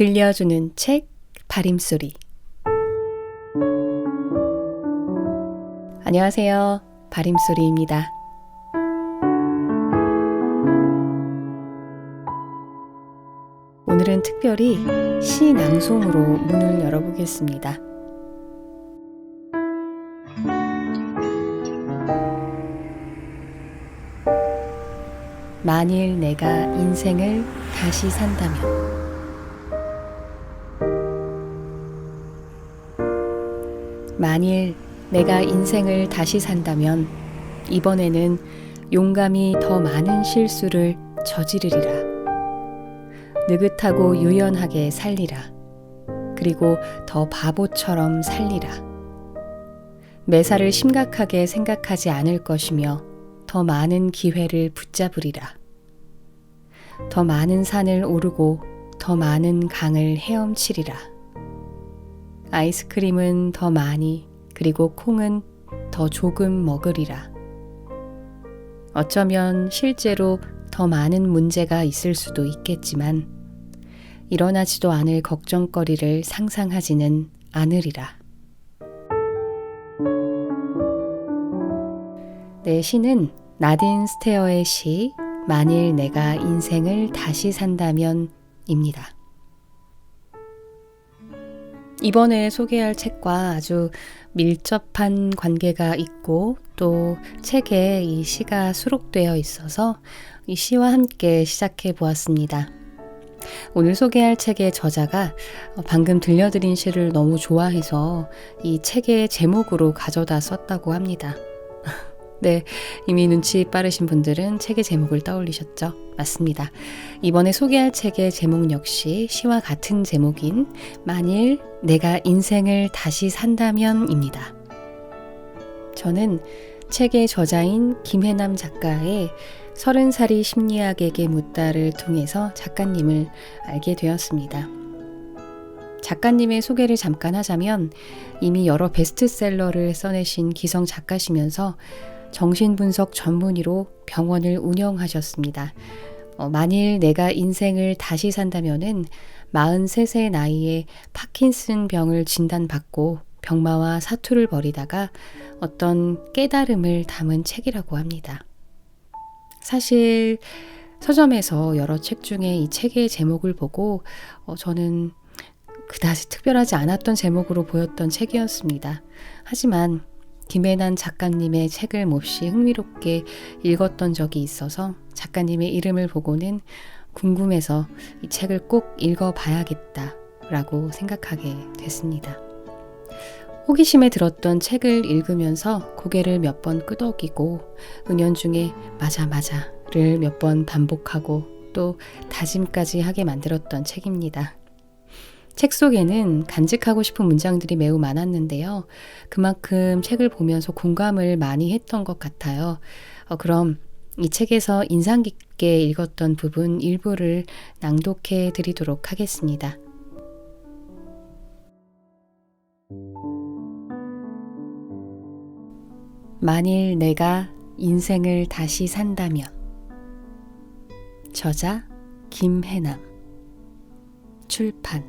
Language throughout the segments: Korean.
들려주는 책 바림소리. 안녕하세요. 바림소리입니다. 오늘은 특별히 시 낭송으로 문을 열어보겠습니다. 만일 내가 인생을 다시 산다면. 만일 내가 인생을 다시 산다면 이번에는 용감히 더 많은 실수를 저지르리라. 느긋하고 유연하게 살리라. 그리고 더 바보처럼 살리라. 매사를 심각하게 생각하지 않을 것이며 더 많은 기회를 붙잡으리라. 더 많은 산을 오르고 더 많은 강을 헤엄치리라. 아이스크림은 더 많이, 그리고 콩은 더 조금 먹으리라. 어쩌면 실제로 더 많은 문제가 있을 수도 있겠지만 일어나지도 않을 걱정거리를 상상하지는 않으리라. 네, 시는 나딘 스테어의 시 만일 내가 인생을 다시 산다면입니다. 이번에 소개할 책과 아주 밀접한 관계가 있고 또 책에 이 시가 수록되어 있어서 이 시와 함께 시작해 보았습니다. 오늘 소개할 책의 저자가 방금 들려드린 시를 너무 좋아해서 이 책의 제목으로 가져다 썼다고 합니다. 네, 이미 눈치 빠르신 분들은 책의 제목을 떠올리셨죠? 맞습니다. 이번에 소개할 책의 제목 역시 시와 같은 제목인 만일 내가 인생을 다시 산다면입니다. 저는 책의 저자인 김혜남 작가의 30살이 심리학에게 묻다를 통해서 작가님을 알게 되었습니다. 작가님의 소개를 잠깐 하자면 이미 여러 베스트셀러를 써내신 기성 작가시면서 정신분석 전문의로 병원을 운영하셨습니다. 만일 내가 인생을 다시 산다면은 43세 나이에 파킨슨 병을 진단받고 병마와 사투를 벌이다가 어떤 깨달음을 담은 책이라고 합니다. 사실 서점에서 여러 책 중에 이 책의 제목을 보고 저는 그다지 특별하지 않았던 제목으로 보였던 책이었습니다. 하지만 김혜남 작가님의 책을 몹시 흥미롭게 읽었던 적이 있어서 작가님의 이름을 보고는 궁금해서 이 책을 꼭 읽어봐야겠다라고 생각하게 됐습니다. 호기심에 들었던 책을 읽으면서 고개를 몇 번 끄덕이고 은연중에 맞아를 몇 번 반복하고 또 다짐까지 하게 만들었던 책입니다. 책 속에는 간직하고 싶은 문장들이 매우 많았는데요. 그만큼 책을 보면서 공감을 많이 했던 것 같아요. 그럼 이 책에서 인상 깊게 읽었던 부분 일부를 낭독해 드리도록 하겠습니다. 만일 내가 인생을 다시 산다면. 저자 김혜남. 출판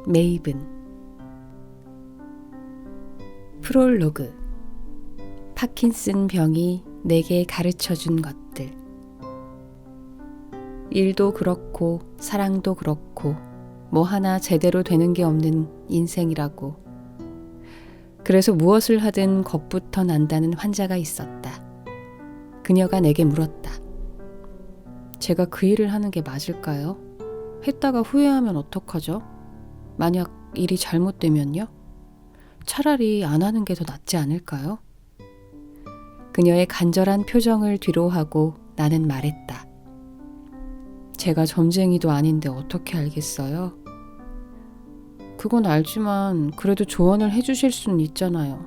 메이븐. 프롤로그. 파킨슨 병이 내게 가르쳐준 것들. 일도 그렇고 사랑도 그렇고 뭐 하나 제대로 되는 게 없는 인생이라고. 그래서 무엇을 하든 겁부터 난다는 환자가 있었다. 그녀가 내게 물었다. 제가 그 일을 하는 게 맞을까요? 했다가 후회하면 어떡하죠? 만약 일이 잘못되면요? 차라리 안 하는 게 더 낫지 않을까요? 그녀의 간절한 표정을 뒤로하고 나는 말했다. 제가 점쟁이도 아닌데 어떻게 알겠어요? 그건 알지만 그래도 조언을 해주실 수는 있잖아요.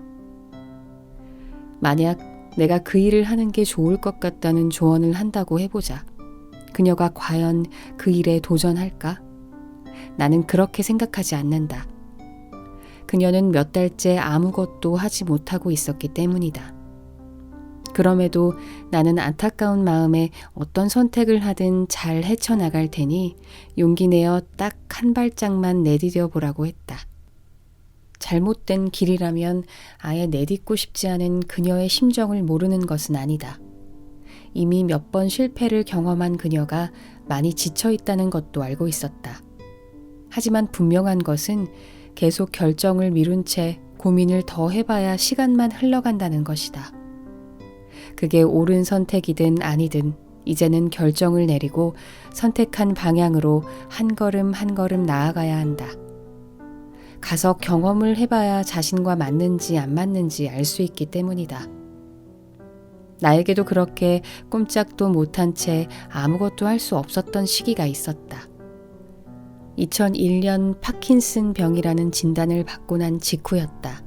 만약 내가 그 일을 하는 게 좋을 것 같다는 조언을 한다고 해보자. 그녀가 과연 그 일에 도전할까? 나는 그렇게 생각하지 않는다. 그녀는 몇 달째 아무것도 하지 못하고 있었기 때문이다. 그럼에도 나는 안타까운 마음에 어떤 선택을 하든 잘 헤쳐나갈 테니 용기 내어 딱 한 발짝만 내디뎌 보라고 했다. 잘못된 길이라면 아예 내딛고 싶지 않은 그녀의 심정을 모르는 것은 아니다. 이미 몇 번 실패를 경험한 그녀가 많이 지쳐있다는 것도 알고 있었다. 하지만 분명한 것은 계속 결정을 미룬 채 고민을 더 해봐야 시간만 흘러간다는 것이다. 그게 옳은 선택이든 아니든 이제는 결정을 내리고 선택한 방향으로 한 걸음 한 걸음 나아가야 한다. 가서 경험을 해봐야 자신과 맞는지 안 맞는지 알 수 있기 때문이다. 나에게도 그렇게 꼼짝도 못한 채 아무것도 할 수 없었던 시기가 있었다. 2001년 파킨슨 병이라는 진단을 받고 난 직후였다.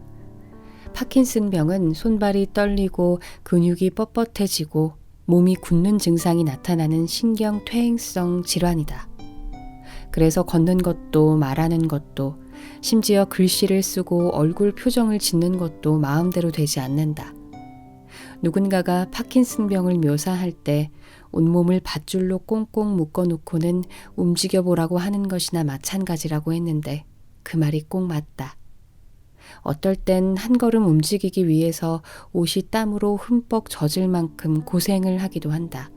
파킨슨 병은 손발이 떨리고 근육이 뻣뻣해지고 몸이 굳는 증상이 나타나는 신경퇴행성 질환이다. 그래서 걷는 것도 말하는 것도 심지어 글씨를 쓰고 얼굴 표정을 짓는 것도 마음대로 되지 않는다. 누군가가 파킨슨 병을 묘사할 때 온몸을 밧줄로 꽁꽁 묶어놓고는 움직여보라고 하는 것이나 마찬가지라고 했는데 그 말이 꼭 맞다. 어떨 땐 한 걸음 움직이기 위해서 옷이 땀으로 흠뻑 젖을 만큼 고생을 하기도 한다.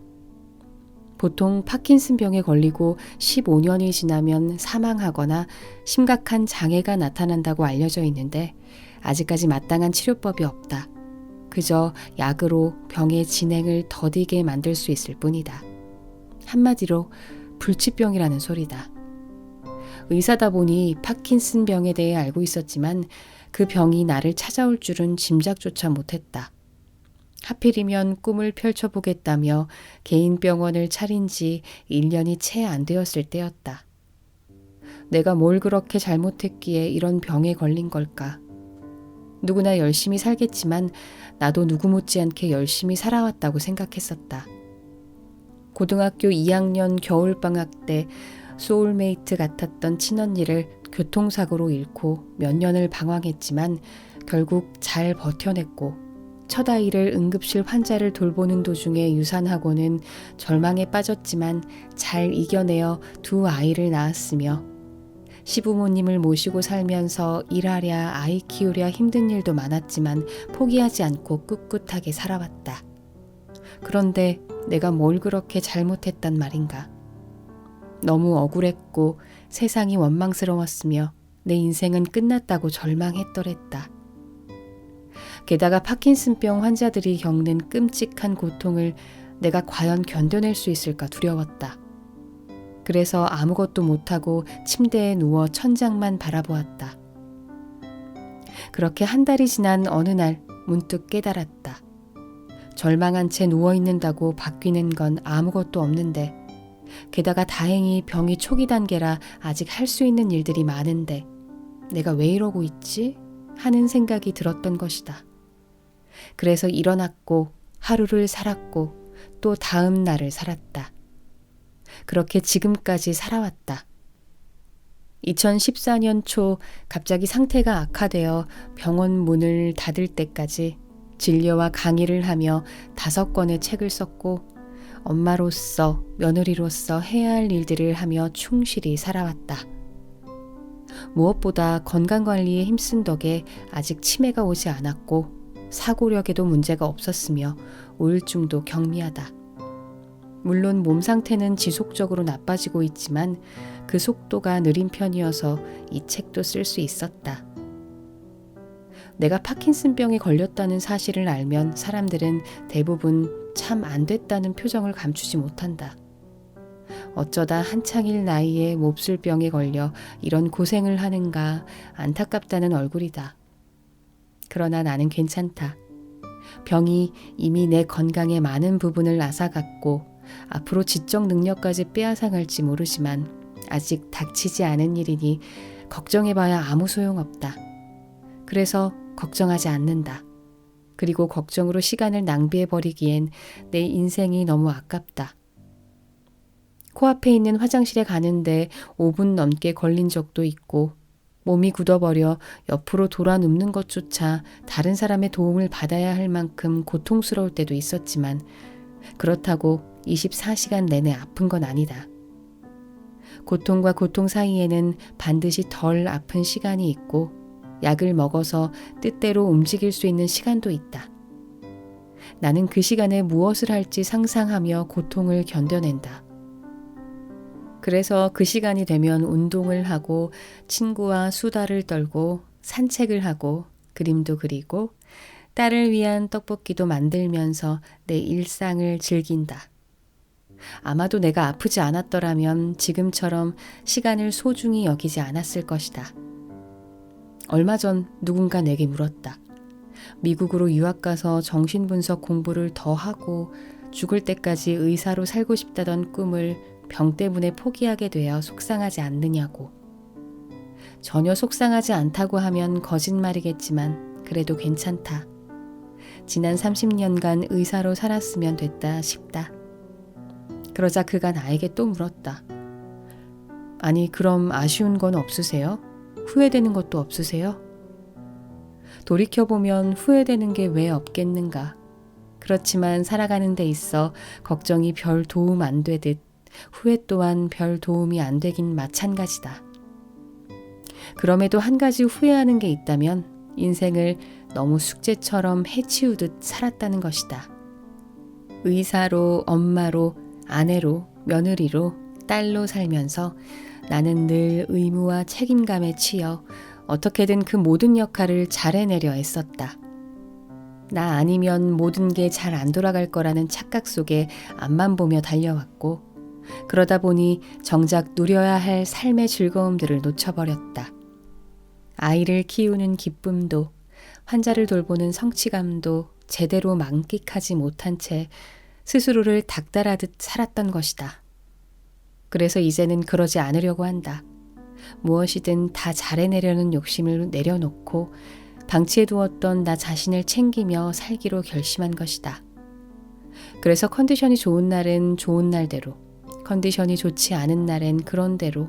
보통 파킨슨병에 걸리고 15년이 지나면 사망하거나 심각한 장애가 나타난다고 알려져 있는데 아직까지 마땅한 치료법이 없다. 그저 약으로 병의 진행을 더디게 만들 수 있을 뿐이다. 한마디로 불치병이라는 소리다. 의사다 보니 파킨슨병에 대해 알고 있었지만 그 병이 나를 찾아올 줄은 짐작조차 못했다. 하필이면 꿈을 펼쳐보겠다며 개인 병원을 차린 지 1년이 채 안 되었을 때였다. 내가 뭘 그렇게 잘못했기에 이런 병에 걸린 걸까? 누구나 열심히 살겠지만 나도 누구 못지않게 열심히 살아왔다고 생각했었다. 고등학교 2학년 겨울방학 때 소울메이트 같았던 친언니를 교통사고로 잃고 몇 년을 방황했지만 결국 잘 버텨냈고 첫 아이를 응급실 환자를 돌보는 도중에 유산하고는 절망에 빠졌지만 잘 이겨내어 두 아이를 낳았으며 시부모님을 모시고 살면서 일하랴 아이 키우랴 힘든 일도 많았지만 포기하지 않고 꿋꿋하게 살아왔다. 그런데 내가 뭘 그렇게 잘못했단 말인가. 너무 억울했고 세상이 원망스러웠으며 내 인생은 끝났다고 절망했더랬다. 게다가 파킨슨병 환자들이 겪는 끔찍한 고통을 내가 과연 견뎌낼 수 있을까 두려웠다. 그래서 아무것도 못하고 침대에 누워 천장만 바라보았다. 그렇게 한 달이 지난 어느 날 문득 깨달았다. 절망한 채 누워있는다고 바뀌는 건 아무것도 없는데 게다가 다행히 병이 초기 단계라 아직 할 수 있는 일들이 많은데 내가 왜 이러고 있지? 하는 생각이 들었던 것이다. 그래서 일어났고 하루를 살았고 또 다음 날을 살았다. 그렇게 지금까지 살아왔다. 2014년 초 갑자기 상태가 악화되어 병원 문을 닫을 때까지 진료와 강의를 하며 5권의 책을 썼고 엄마로서 며느리로서 해야 할 일들을 하며 충실히 살아왔다. 무엇보다 건강관리에 힘쓴 덕에 아직 치매가 오지 않았고 사고력에도 문제가 없었으며 우울증도 경미하다. 물론 몸 상태는 지속적으로 나빠지고 있지만 그 속도가 느린 편이어서 이 책도 쓸 수 있었다. 내가 파킨슨병에 걸렸다는 사실을 알면 사람들은 대부분 참 안 됐다는 표정을 감추지 못한다. 어쩌다 한창일 나이에 몹쓸병에 걸려 이런 고생을 하는가 안타깝다는 얼굴이다. 그러나 나는 괜찮다. 병이 이미 내 건강의 많은 부분을 앗아갔고 앞으로 지적 능력까지 빼앗아갈지 모르지만 아직 닥치지 않은 일이니 걱정해봐야 아무 소용없다. 그래서 걱정하지 않는다. 그리고 걱정으로 시간을 낭비해버리기엔 내 인생이 너무 아깝다. 코앞에 있는 화장실에 가는데 5분 넘게 걸린 적도 있고 몸이 굳어버려 옆으로 돌아 눕는 것조차 다른 사람의 도움을 받아야 할 만큼 고통스러울 때도 있었지만 그렇다고 24시간 내내 아픈 건 아니다. 고통과 고통 사이에는 반드시 덜 아픈 시간이 있고 약을 먹어서 뜻대로 움직일 수 있는 시간도 있다. 나는 그 시간에 무엇을 할지 상상하며 고통을 견뎌낸다. 그래서 그 시간이 되면 운동을 하고 친구와 수다를 떨고 산책을 하고 그림도 그리고 딸을 위한 떡볶이도 만들면서 내 일상을 즐긴다. 아마도 내가 아프지 않았더라면 지금처럼 시간을 소중히 여기지 않았을 것이다. 얼마 전 누군가 내게 물었다. 미국으로 유학 가서 정신분석 공부를 더 하고 죽을 때까지 의사로 살고 싶다던 꿈을 병 때문에 포기하게 되어 속상하지 않느냐고. 전혀 속상하지 않다고 하면 거짓말이겠지만 그래도 괜찮다. 지난 30년간 의사로 살았으면 됐다 싶다. 그러자 그가 나에게 또 물었다. 아니, 그럼 아쉬운 건 없으세요? 후회되는 것도 없으세요? 돌이켜보면 후회되는 게 왜 없겠는가. 그렇지만 살아가는 데 있어 걱정이 별 도움 안 되듯 후회 또한 별 도움이 안 되긴 마찬가지다. 그럼에도 한 가지 후회하는 게 있다면 인생을 너무 숙제처럼 해치우듯 살았다는 것이다. 의사로, 엄마로, 아내로, 며느리로, 딸로 살면서 나는 늘 의무와 책임감에 치여 어떻게든 그 모든 역할을 잘 해내려 애썼다. 나 아니면 모든 게 잘 안 돌아갈 거라는 착각 속에 앞만 보며 달려왔고 그러다 보니 정작 누려야 할 삶의 즐거움들을 놓쳐버렸다. 아이를 키우는 기쁨도 환자를 돌보는 성취감도 제대로 만끽하지 못한 채 스스로를 닥달하듯 살았던 것이다. 그래서 이제는 그러지 않으려고 한다. 무엇이든 다 잘해내려는 욕심을 내려놓고 방치해두었던 나 자신을 챙기며 살기로 결심한 것이다. 그래서 컨디션이 좋은 날은 좋은 날대로, 컨디션이 좋지 않은 날엔 그런 대로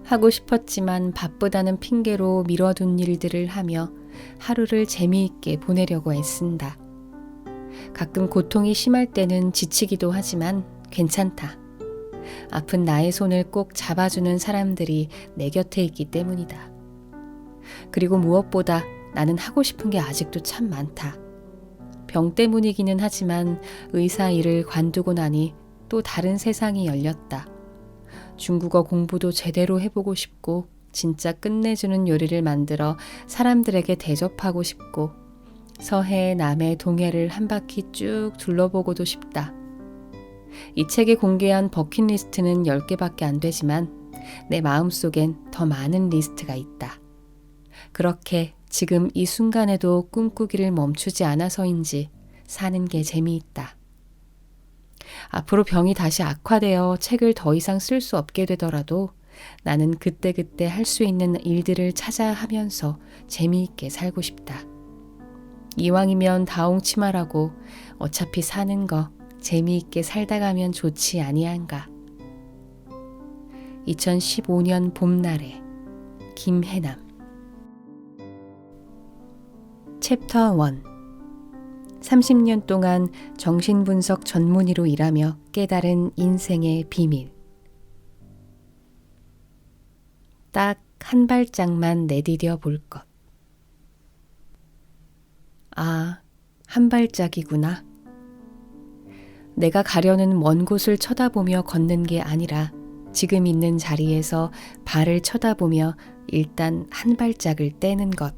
하고 싶었지만 바쁘다는 핑계로 미뤄둔 일들을 하며 하루를 재미있게 보내려고 애쓴다. 가끔 고통이 심할 때는 지치기도 하지만 괜찮다. 아픈 나의 손을 꼭 잡아주는 사람들이 내 곁에 있기 때문이다. 그리고 무엇보다 나는 하고 싶은 게 아직도 참 많다. 병 때문이기는 하지만 의사 일을 관두고 나니 또 다른 세상이 열렸다. 중국어 공부도 제대로 해보고 싶고 진짜 끝내주는 요리를 만들어 사람들에게 대접하고 싶고 서해, 남해, 동해를 한 바퀴 쭉 둘러보고도 싶다. 이 책에 공개한 버킷리스트는 10개밖에 안 되지만 내 마음속엔 더 많은 리스트가 있다. 그렇게 지금 이 순간에도 꿈꾸기를 멈추지 않아서인지 사는 게 재미있다. 앞으로 병이 다시 악화되어 책을 더 이상 쓸 수 없게 되더라도 나는 그때그때 할 수 있는 일들을 찾아 하면서 재미있게 살고 싶다. 이왕이면 다홍치마라고 어차피 사는 거 재미있게 살다 가면 좋지 아니한가. 2015년 봄날에 김혜남. 챕터 1. 30년 동안 정신분석 전문의로 일하며 깨달은 인생의 비밀. 딱 한 발짝만 내디뎌 볼 것. 아, 한 발짝이구나. 내가 가려는 먼 곳을 쳐다보며 걷는 게 아니라 지금 있는 자리에서 발을 쳐다보며 일단 한 발짝을 떼는 것.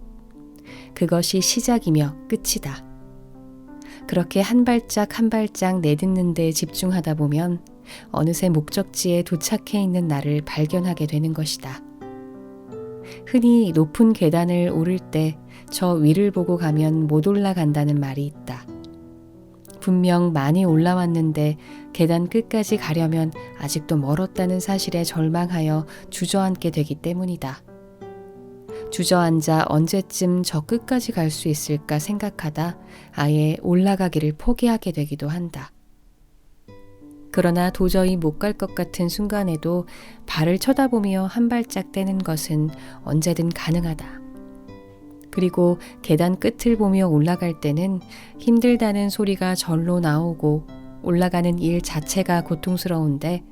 그것이 시작이며 끝이다. 그렇게 한 발짝 한 발짝 내딛는 데 집중하다 보면 어느새 목적지에 도착해 있는 나를 발견하게 되는 것이다. 흔히 높은 계단을 오를 때 저 위를 보고 가면 못 올라간다는 말이 있다. 분명 많이 올라왔는데 계단 끝까지 가려면 아직도 멀었다는 사실에 절망하여 주저앉게 되기 때문이다. 주저앉아 언제쯤 저 끝까지 갈 수 있을까 생각하다 아예 올라가기를 포기하게 되기도 한다. 그러나 도저히 못 갈 것 같은 순간에도 발을 쳐다보며 한 발짝 떼는 것은 언제든 가능하다. 그리고 계단 끝을 보며 올라갈 때는 힘들다는 소리가 절로 나오고 올라가는 일 자체가 고통스러운데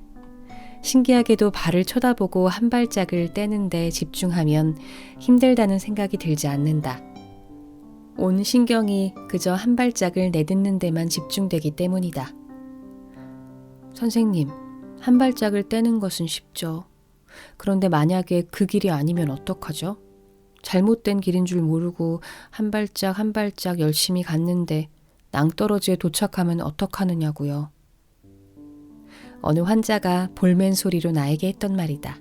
신기하게도 발을 쳐다보고 한 발짝을 떼는데 집중하면 힘들다는 생각이 들지 않는다. 온 신경이 그저 한 발짝을 내딛는 데만 집중되기 때문이다. 선생님, 한 발짝을 떼는 것은 쉽죠. 그런데 만약에 그 길이 아니면 어떡하죠? 잘못된 길인 줄 모르고 한 발짝 한 발짝 열심히 갔는데 낭떠러지에 도착하면 어떡하느냐고요. 어느 환자가 볼멘 소리로 나에게 했던 말이다.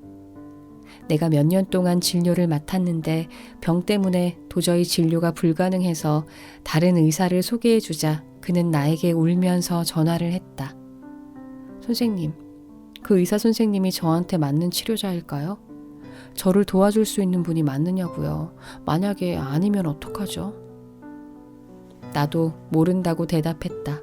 내가 몇 년 동안 진료를 맡았는데 병 때문에 도저히 진료가 불가능해서 다른 의사를 소개해주자 그는 나에게 울면서 전화를 했다. 선생님, 그 의사 선생님이 저한테 맞는 치료자일까요? 저를 도와줄 수 있는 분이 맞느냐고요. 만약에 아니면 어떡하죠? 나도 모른다고 대답했다.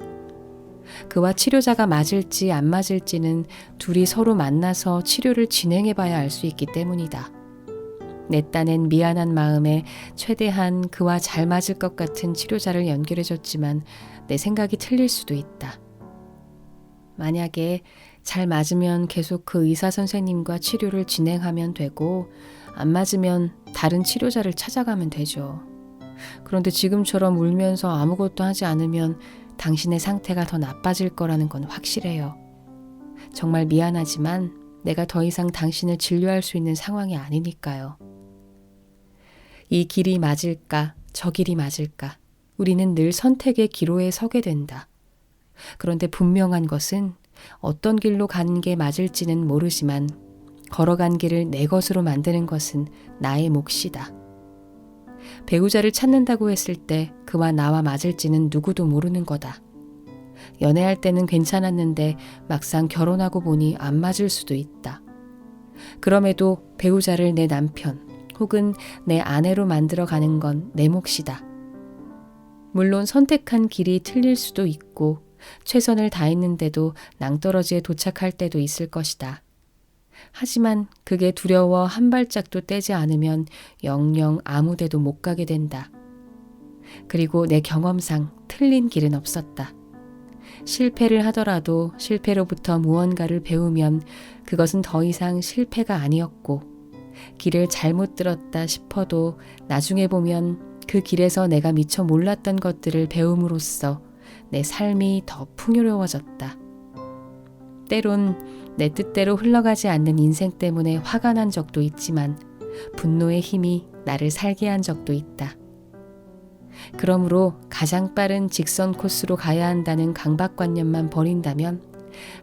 그와 치료자가 맞을지 안 맞을지는 둘이 서로 만나서 치료를 진행해봐야 알 수 있기 때문이다. 내 딴엔 미안한 마음에 최대한 그와 잘 맞을 것 같은 치료자를 연결해줬지만 내 생각이 틀릴 수도 있다. 만약에 잘 맞으면 계속 그 의사 선생님과 치료를 진행하면 되고 안 맞으면 다른 치료자를 찾아가면 되죠. 그런데 지금처럼 울면서 아무것도 하지 않으면 당신의 상태가 더 나빠질 거라는 건 확실해요. 정말 미안하지만 내가 더 이상 당신을 진료할 수 있는 상황이 아니니까요. 이 길이 맞을까, 저 길이 맞을까, 우리는 늘 선택의 기로에 서게 된다. 그런데 분명한 것은 어떤 길로 가는 게 맞을지는 모르지만 걸어간 길을 내 것으로 만드는 것은 나의 몫이다. 배우자를 찾는다고 했을 때 그와 나와 맞을지는 누구도 모르는 거다. 연애할 때는 괜찮았는데 막상 결혼하고 보니 안 맞을 수도 있다. 그럼에도 배우자를 내 남편 혹은 내 아내로 만들어가는 건 내 몫이다. 물론 선택한 길이 틀릴 수도 있고 최선을 다했는데도 낭떠러지에 도착할 때도 있을 것이다. 하지만 그게 두려워 한 발짝도 떼지 않으면 영영 아무 데도 못 가게 된다. 그리고 내 경험상 틀린 길은 없었다. 실패를 하더라도 실패로부터 무언가를 배우면 그것은 더 이상 실패가 아니었고 길을 잘못 들었다 싶어도 나중에 보면 그 길에서 내가 미처 몰랐던 것들을 배움으로써 내 삶이 더 풍요로워졌다. 때론 내 뜻대로 흘러가지 않는 인생 때문에 화가 난 적도 있지만 분노의 힘이 나를 살게 한 적도 있다. 그러므로 가장 빠른 직선 코스로 가야 한다는 강박관념만 버린다면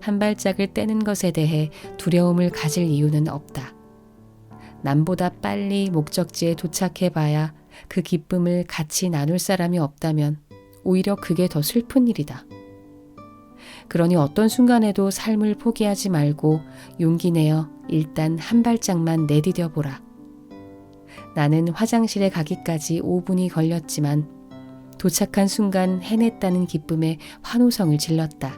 한 발짝을 떼는 것에 대해 두려움을 가질 이유는 없다. 남보다 빨리 목적지에 도착해봐야 그 기쁨을 같이 나눌 사람이 없다면 오히려 그게 더 슬픈 일이다. 그러니 어떤 순간에도 삶을 포기하지 말고 용기 내어 일단 한 발짝만 내디뎌 보라. 나는 화장실에 가기까지 5분이 걸렸지만 도착한 순간 해냈다는 기쁨에 환호성을 질렀다.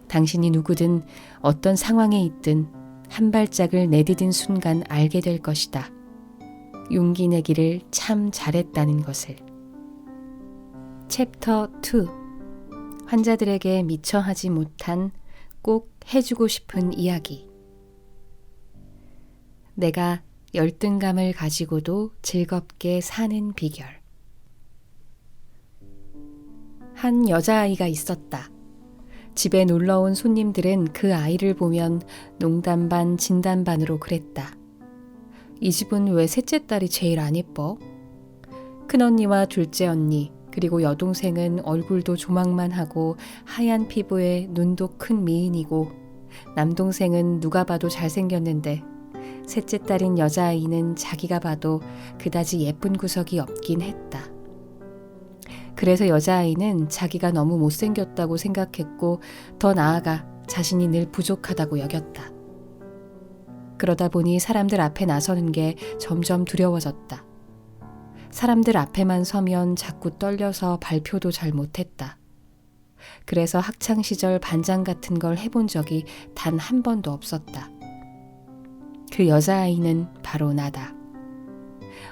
당신이 누구든 어떤 상황에 있든 한 발짝을 내디딘 순간 알게 될 것이다. 용기 내기를 참 잘했다는 것을. 챕터 2. 환자들에게 미처 하지 못한 꼭 해주고 싶은 이야기. 내가 열등감을 가지고도 즐겁게 사는 비결. 한 여자아이가 있었다. 집에 놀러온 손님들은 그 아이를 보면 농담 반 진담 반으로 그랬다. 이 집은 왜 셋째 딸이 제일 안 예뻐? 큰언니와 둘째 언니 그리고 여동생은 얼굴도 조망만하고 하얀 피부에 눈도 큰 미인이고 남동생은 누가 봐도 잘생겼는데 셋째 딸인 여자아이는 자기가 봐도 그다지 예쁜 구석이 없긴 했다. 그래서 여자아이는 자기가 너무 못생겼다고 생각했고 더 나아가 자신이 늘 부족하다고 여겼다. 그러다 보니 사람들 앞에 나서는 게 점점 두려워졌다. 사람들 앞에만 서면 자꾸 떨려서 발표도 잘 못했다. 그래서 학창시절 반장 같은 걸 해본 적이 단 한 번도 없었다. 그 여자아이는 바로 나다.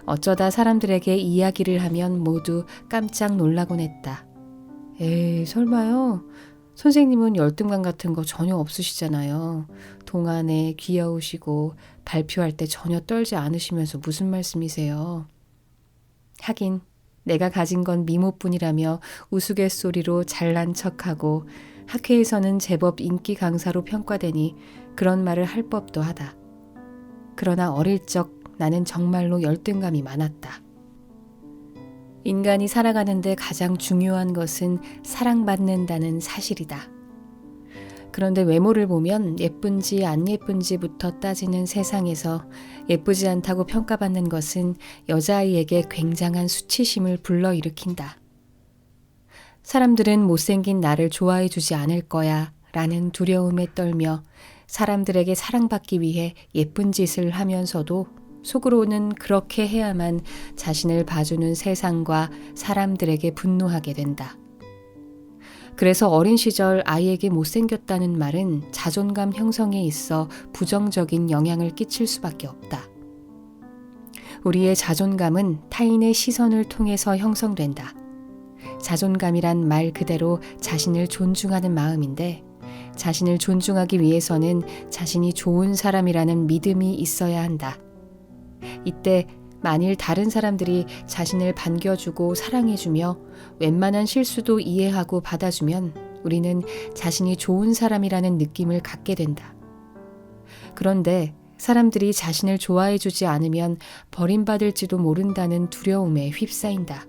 어쩌다 사람들에게 이야기를 하면 모두 깜짝 놀라곤 했다. 에이, 설마요? 선생님은 열등감 같은 거 전혀 없으시잖아요. 동안에 귀여우시고 발표할 때 전혀 떨지 않으시면서 무슨 말씀이세요? 하긴 내가 가진 건 미모뿐이라며 우스갯소리로 잘난 척하고 학회에서는 제법 인기 강사로 평가되니 그런 말을 할 법도 하다. 그러나 어릴 적 나는 정말로 열등감이 많았다. 인간이 살아가는데 가장 중요한 것은 사랑받는다는 사실이다. 그런데 외모를 보면 예쁜지 안 예쁜지부터 따지는 세상에서 예쁘지 않다고 평가받는 것은 여자아이에게 굉장한 수치심을 불러일으킨다. 사람들은 못생긴 나를 좋아해 주지 않을 거야 라는 두려움에 떨며 사람들에게 사랑받기 위해 예쁜 짓을 하면서도 속으로는 그렇게 해야만 자신을 봐주는 세상과 사람들에게 분노하게 된다. 그래서 어린 시절 아이에게 못생겼다는 말은 자존감 형성에 있어 부정적인 영향을 끼칠 수밖에 없다. 우리의 자존감은 타인의 시선을 통해서 형성된다. 자존감이란 말 그대로 자신을 존중하는 마음인데 자신을 존중하기 위해서는 자신이 좋은 사람이라는 믿음이 있어야 한다. 이때 만일 다른 사람들이 자신을 반겨주고 사랑해주며 웬만한 실수도 이해하고 받아주면 우리는 자신이 좋은 사람이라는 느낌을 갖게 된다. 그런데 사람들이 자신을 좋아해주지 않으면 버림받을지도 모른다는 두려움에 휩싸인다.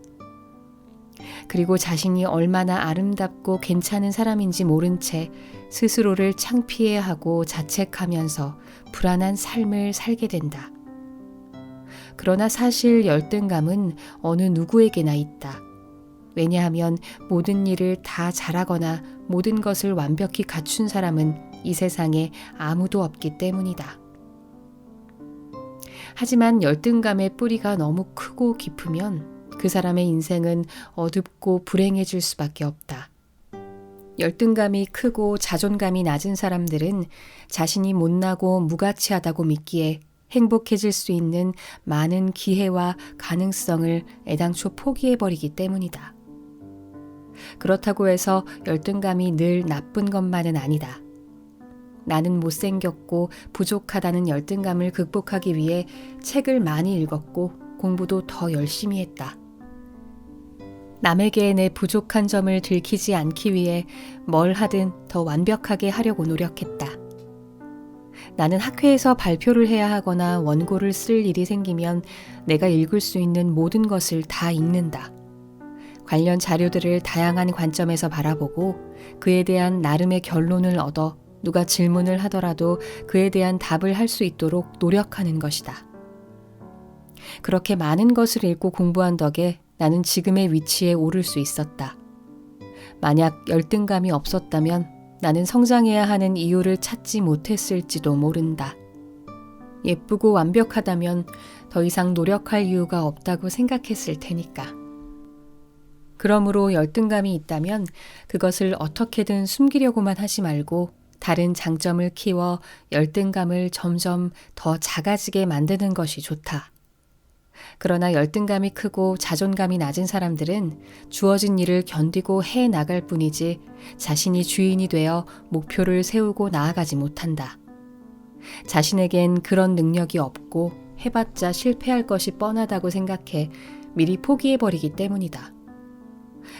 그리고 자신이 얼마나 아름답고 괜찮은 사람인지 모른 채 스스로를 창피해하고 자책하면서 불안한 삶을 살게 된다. 그러나 사실 열등감은 어느 누구에게나 있다. 왜냐하면 모든 일을 다 잘하거나 모든 것을 완벽히 갖춘 사람은 이 세상에 아무도 없기 때문이다. 하지만 열등감의 뿌리가 너무 크고 깊으면 그 사람의 인생은 어둡고 불행해질 수밖에 없다. 열등감이 크고 자존감이 낮은 사람들은 자신이 못나고 무가치하다고 믿기에 행복해질 수 있는 많은 기회와 가능성을 애당초 포기해버리기 때문이다. 그렇다고 해서 열등감이 늘 나쁜 것만은 아니다. 나는 못생겼고 부족하다는 열등감을 극복하기 위해 책을 많이 읽었고 공부도 더 열심히 했다. 남에게 내 부족한 점을 들키지 않기 위해 뭘 하든 더 완벽하게 하려고 노력했다. 나는 학회에서 발표를 해야 하거나 원고를 쓸 일이 생기면 내가 읽을 수 있는 모든 것을 다 읽는다. 관련 자료들을 다양한 관점에서 바라보고 그에 대한 나름의 결론을 얻어 누가 질문을 하더라도 그에 대한 답을 할 수 있도록 노력하는 것이다. 그렇게 많은 것을 읽고 공부한 덕에 나는 지금의 위치에 오를 수 있었다. 만약 열등감이 없었다면 나는 성장해야 하는 이유를 찾지 못했을지도 모른다. 예쁘고 완벽하다면 더 이상 노력할 이유가 없다고 생각했을 테니까. 그러므로 열등감이 있다면 그것을 어떻게든 숨기려고만 하지 말고 다른 장점을 키워 열등감을 점점 더 작아지게 만드는 것이 좋다. 그러나 열등감이 크고 자존감이 낮은 사람들은 주어진 일을 견디고 해 나갈 뿐이지 자신이 주인이 되어 목표를 세우고 나아가지 못한다. 자신에겐 그런 능력이 없고 해봤자 실패할 것이 뻔하다고 생각해 미리 포기해버리기 때문이다.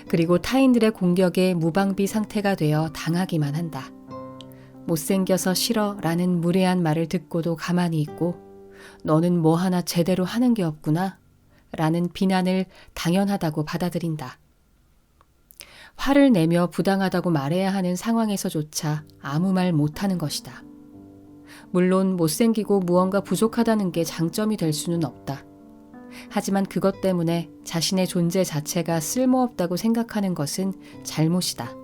그리고 타인들의 공격에 무방비 상태가 되어 당하기만 한다. 못생겨서 싫어 라는 무례한 말을 듣고도 가만히 있고 너는 뭐 하나 제대로 하는 게 없구나 라는 비난을 당연하다고 받아들인다. 화를 내며 부당하다고 말해야 하는 상황에서조차 아무 말 못하는 것이다. 물론 못생기고 무언가 부족하다는 게 장점이 될 수는 없다. 하지만 그것 때문에 자신의 존재 자체가 쓸모없다고 생각하는 것은 잘못이다.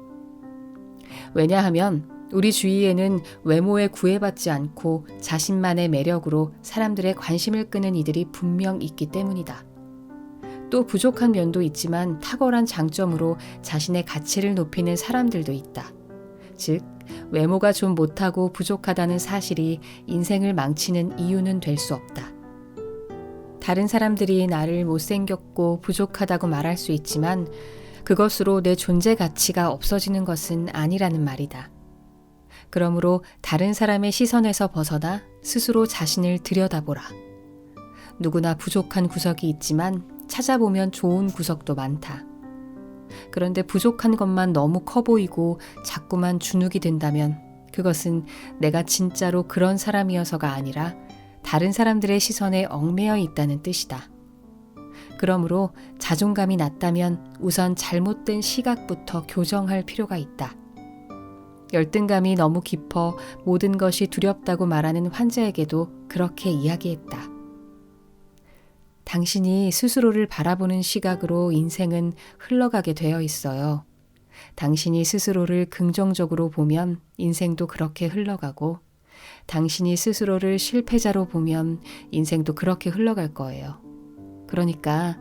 왜냐하면 우리 주위에는 외모에 구애받지 않고 자신만의 매력으로 사람들의 관심을 끄는 이들이 분명 있기 때문이다. 또 부족한 면도 있지만 탁월한 장점으로 자신의 가치를 높이는 사람들도 있다. 즉, 외모가 좀 못하고 부족하다는 사실이 인생을 망치는 이유는 될 수 없다. 다른 사람들이 나를 못생겼고 부족하다고 말할 수 있지만 그것으로 내 존재 가치가 없어지는 것은 아니라는 말이다. 그러므로 다른 사람의 시선에서 벗어나 스스로 자신을 들여다보라. 누구나 부족한 구석이 있지만 찾아보면 좋은 구석도 많다. 그런데 부족한 것만 너무 커 보이고 자꾸만 주눅이 든다면 그것은 내가 진짜로 그런 사람이어서가 아니라 다른 사람들의 시선에 얽매여 있다는 뜻이다. 그러므로 자존감이 낮다면 우선 잘못된 시각부터 교정할 필요가 있다. 열등감이 너무 깊어 모든 것이 두렵다고 말하는 환자에게도 그렇게 이야기했다. 당신이 스스로를 바라보는 시각으로 인생은 흘러가게 되어 있어요. 당신이 스스로를 긍정적으로 보면 인생도 그렇게 흘러가고 당신이 스스로를 실패자로 보면 인생도 그렇게 흘러갈 거예요. 그러니까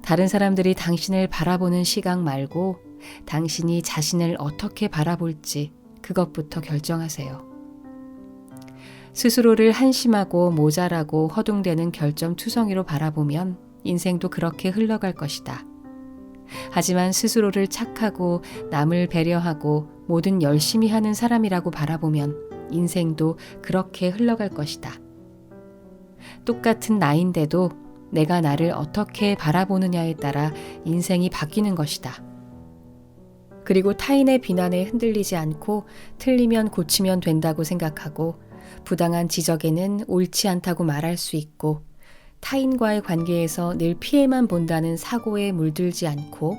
다른 사람들이 당신을 바라보는 시각 말고 당신이 자신을 어떻게 바라볼지 그것부터 결정하세요. 스스로를 한심하고 모자라고 허둥대는 결점투성이로 바라보면 인생도 그렇게 흘러갈 것이다. 하지만 스스로를 착하고 남을 배려하고 뭐든 열심히 하는 사람이라고 바라보면 인생도 그렇게 흘러갈 것이다. 똑같은 나인데도 내가 나를 어떻게 바라보느냐에 따라 인생이 바뀌는 것이다. 그리고 타인의 비난에 흔들리지 않고 틀리면 고치면 된다고 생각하고 부당한 지적에는 옳지 않다고 말할 수 있고 타인과의 관계에서 늘 피해만 본다는 사고에 물들지 않고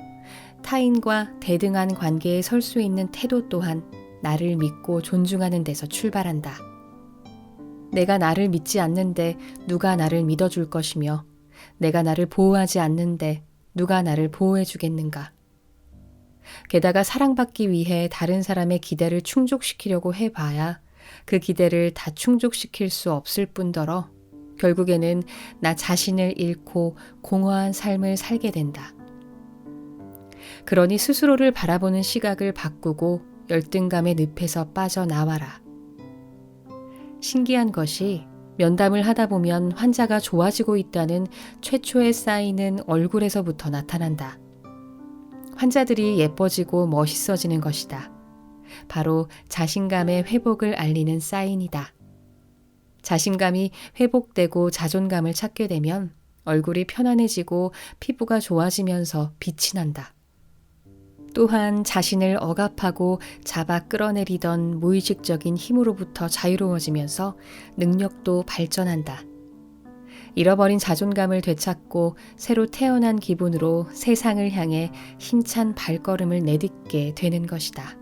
타인과 대등한 관계에 설 수 있는 태도 또한 나를 믿고 존중하는 데서 출발한다. 내가 나를 믿지 않는데 누가 나를 믿어줄 것이며 내가 나를 보호하지 않는데 누가 나를 보호해 주겠는가. 게다가 사랑받기 위해 다른 사람의 기대를 충족시키려고 해봐야 그 기대를 다 충족시킬 수 없을 뿐더러 결국에는 나 자신을 잃고 공허한 삶을 살게 된다. 그러니 스스로를 바라보는 시각을 바꾸고 열등감의 늪에서 빠져나와라. 신기한 것이 면담을 하다 보면 환자가 좋아지고 있다는 최초의 사인은 얼굴에서부터 나타난다. 환자들이 예뻐지고 멋있어지는 것이다. 바로 자신감의 회복을 알리는 사인이다. 자신감이 회복되고 자존감을 찾게 되면 얼굴이 편안해지고 피부가 좋아지면서 빛이 난다. 또한 자신을 억압하고 잡아 끌어내리던 무의식적인 힘으로부터 자유로워지면서 능력도 발전한다. 잃어버린 자존감을 되찾고 새로 태어난 기분으로 세상을 향해 힘찬 발걸음을 내딛게 되는 것이다.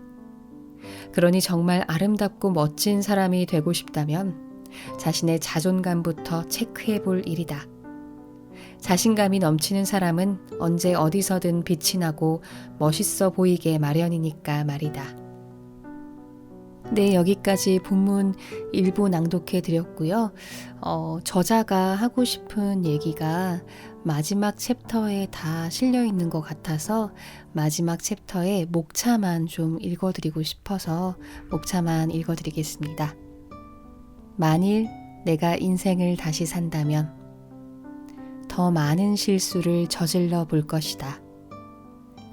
그러니 정말 아름답고 멋진 사람이 되고 싶다면 자신의 자존감부터 체크해 볼 일이다. 자신감이 넘치는 사람은 언제 어디서든 빛이 나고 멋있어 보이게 마련이니까 말이다. 네, 여기까지 본문 일부 낭독해 드렸고요. 저자가 하고 싶은 얘기가 마지막 챕터에 다 실려 있는 것 같아서 마지막 챕터에 목차만 좀 읽어드리고 싶어서 목차만 읽어드리겠습니다. 만일 내가 인생을 다시 산다면 더 많은 실수를 저질러 볼 것이다.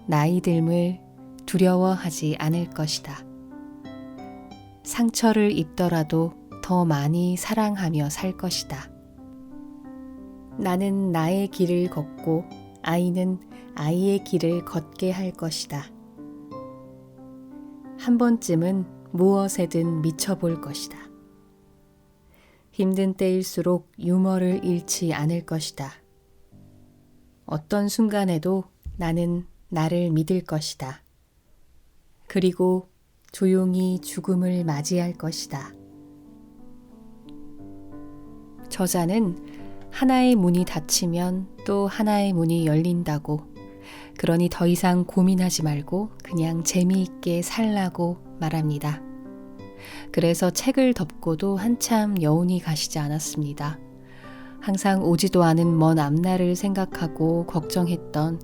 나이 듦을 두려워하지 않을 것이다. 상처를 입더라도 더 많이 사랑하며 살 것이다. 나는 나의 길을 걷고 아이는 아이의 길을 걷게 할 것이다. 한 번쯤은 무엇에든 미쳐볼 것이다. 힘든 때일수록 유머를 잃지 않을 것이다. 어떤 순간에도 나는 나를 믿을 것이다. 그리고 조용히 죽음을 맞이할 것이다. 저자는 하나의 문이 닫히면 또 하나의 문이 열린다고, 그러니 더 이상 고민하지 말고 그냥 재미있게 살라고 말합니다. 그래서 책을 덮고도 한참 여운이 가시지 않았습니다. 항상 오지도 않은 먼 앞날을 생각하고 걱정했던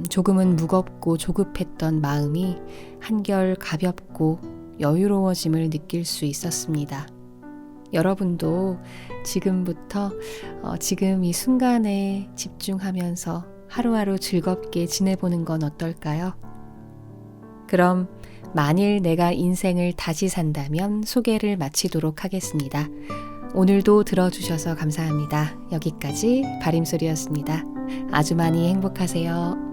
조금은 무겁고 조급했던 마음이 한결 가볍고 여유로워짐을 느낄 수 있었습니다. 여러분도 지금부터 지금 이 순간에 집중하면서 하루하루 즐겁게 지내보는 건 어떨까요? 그럼 만일 내가 인생을 다시 산다면 소개를 마치도록 하겠습니다. 오늘도 들어주셔서 감사합니다. 여기까지 바림소리였습니다. 아주 많이 행복하세요.